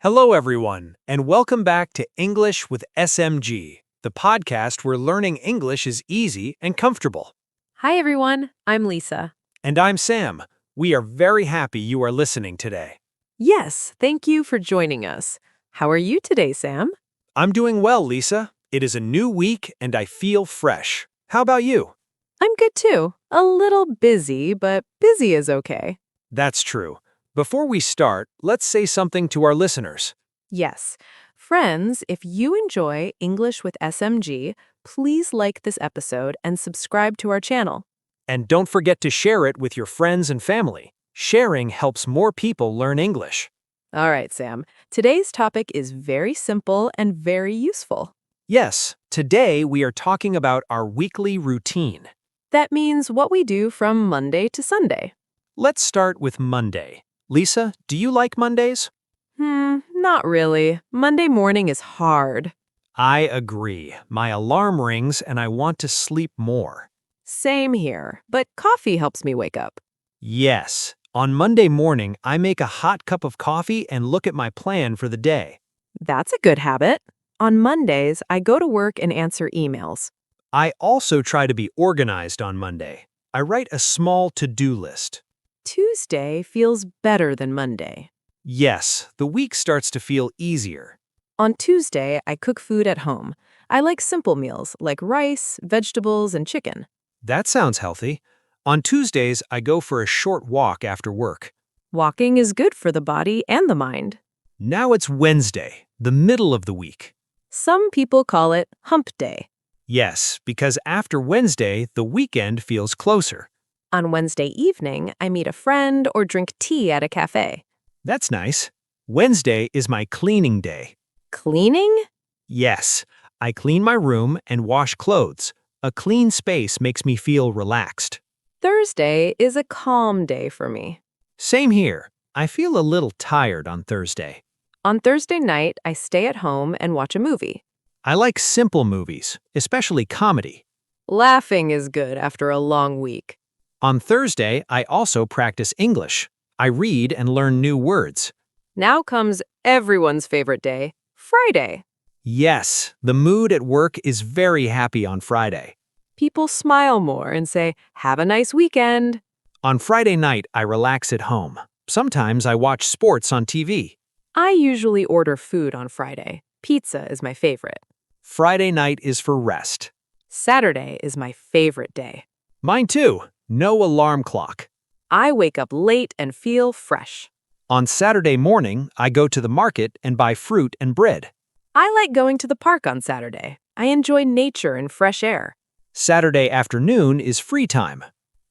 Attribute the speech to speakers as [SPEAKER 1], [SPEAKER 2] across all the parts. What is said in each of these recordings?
[SPEAKER 1] Hello, everyone, and welcome back to English with SMG, the podcast where learning English is easy and comfortable.
[SPEAKER 2] Hi, everyone. I'm Lisa.
[SPEAKER 1] And I'm Sam. We are very happy you are listening today.
[SPEAKER 2] Yes, thank you for joining us. How are you today, Sam?
[SPEAKER 1] I'm doing well, Lisa. It is a new week, and I feel fresh. How about you?
[SPEAKER 2] I'm good too. A little busy, but busy is okay.
[SPEAKER 1] That's true. Before we start, let's say something to our listeners.
[SPEAKER 2] Yes. Friends, if you enjoy English with SMG, please like this episode and subscribe to our channel.
[SPEAKER 1] And don't forget to share it with your friends and family. Sharing helps more people learn English.
[SPEAKER 2] All right, Sam. Today's topic is very simple and very useful.
[SPEAKER 1] Yes, today we are talking about our weekly routine.
[SPEAKER 2] That means what we do from Monday to Sunday.
[SPEAKER 1] Let's start with Monday. Lisa, do you like Mondays?
[SPEAKER 2] Not really. Monday morning is hard.
[SPEAKER 1] I agree. My alarm rings and I want to sleep more.
[SPEAKER 2] Same here, but coffee helps me wake up.
[SPEAKER 1] Yes. On Monday morning, I make a hot cup of coffee and look at my plan for the day.
[SPEAKER 2] That's a good habit. On Mondays, I go to work and answer emails.
[SPEAKER 1] I also try to be organized on Monday. I write a small to-do list.
[SPEAKER 2] Tuesday feels better than Monday.
[SPEAKER 1] Yes, the week starts to feel easier.
[SPEAKER 2] On Tuesday, I cook food at home. I like simple meals like rice, vegetables, and chicken.
[SPEAKER 1] That sounds healthy. On Tuesdays, I go for a short walk after work.
[SPEAKER 2] Walking is good for the body and the mind.
[SPEAKER 1] Now it's Wednesday, the middle of the week.
[SPEAKER 2] Some people call it hump day.
[SPEAKER 1] Yes, because after Wednesday, the weekend feels closer.
[SPEAKER 2] On Wednesday evening, I meet a friend or drink tea at a cafe.
[SPEAKER 1] That's nice. Wednesday is my cleaning day.
[SPEAKER 2] Cleaning?
[SPEAKER 1] Yes, I clean my room and wash clothes. A clean space makes me feel relaxed.
[SPEAKER 2] Thursday is a calm day for me.
[SPEAKER 1] Same here. I feel a little tired on Thursday.
[SPEAKER 2] On Thursday night, I stay at home and watch a movie.
[SPEAKER 1] I like simple movies, especially comedy.
[SPEAKER 2] Laughing is good after a long week.
[SPEAKER 1] On Thursday, I also practice English. I read and learn new words.
[SPEAKER 2] Now comes everyone's favorite day, Friday.
[SPEAKER 1] Yes, the mood at work is very happy on Friday.
[SPEAKER 2] People smile more and say, "Have a nice weekend."
[SPEAKER 1] On Friday night, I relax at home. Sometimes I watch sports on TV.
[SPEAKER 2] I usually order food on Friday. Pizza is my favorite.
[SPEAKER 1] Friday night is for rest.
[SPEAKER 2] Saturday is my favorite day.
[SPEAKER 1] Mine too. No alarm clock.
[SPEAKER 2] I wake up late and feel fresh.
[SPEAKER 1] On Saturday morning, I go to the market and buy fruit and bread.
[SPEAKER 2] I like going to the park on Saturday. I enjoy nature and fresh air.
[SPEAKER 1] Saturday afternoon is free time.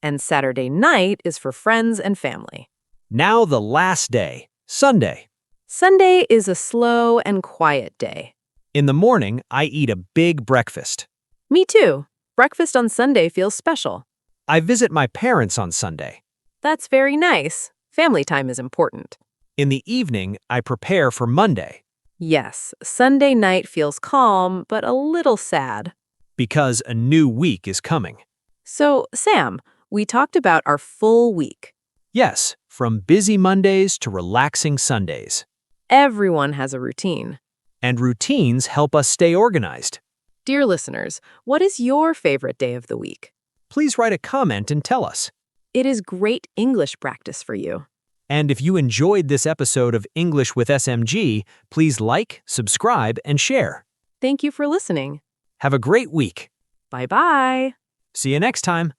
[SPEAKER 2] And Saturday night is for friends and family.
[SPEAKER 1] Now the last day, Sunday.
[SPEAKER 2] Sunday is a slow and quiet day.
[SPEAKER 1] In the morning, I eat a big breakfast.
[SPEAKER 2] Me too. Breakfast on Sunday feels special.
[SPEAKER 1] I visit my parents on Sunday.
[SPEAKER 2] That's very nice. Family time is important.
[SPEAKER 1] In the evening, I prepare for Monday.
[SPEAKER 2] Yes, Sunday night feels calm, but a little sad.
[SPEAKER 1] Because a new week is coming.
[SPEAKER 2] So, Sam, we talked about our full week.
[SPEAKER 1] Yes, from busy Mondays to relaxing Sundays.
[SPEAKER 2] Everyone has a routine.
[SPEAKER 1] And routines help us stay organized.
[SPEAKER 2] Dear listeners, what is your favorite day of the week?
[SPEAKER 1] Please write a comment and tell us.
[SPEAKER 2] It is great English practice for you.
[SPEAKER 1] And if you enjoyed this episode of English with SMG, please like, subscribe, and share.
[SPEAKER 2] Thank you for listening.
[SPEAKER 1] Have a great week.
[SPEAKER 2] Bye-bye.
[SPEAKER 1] See you next time.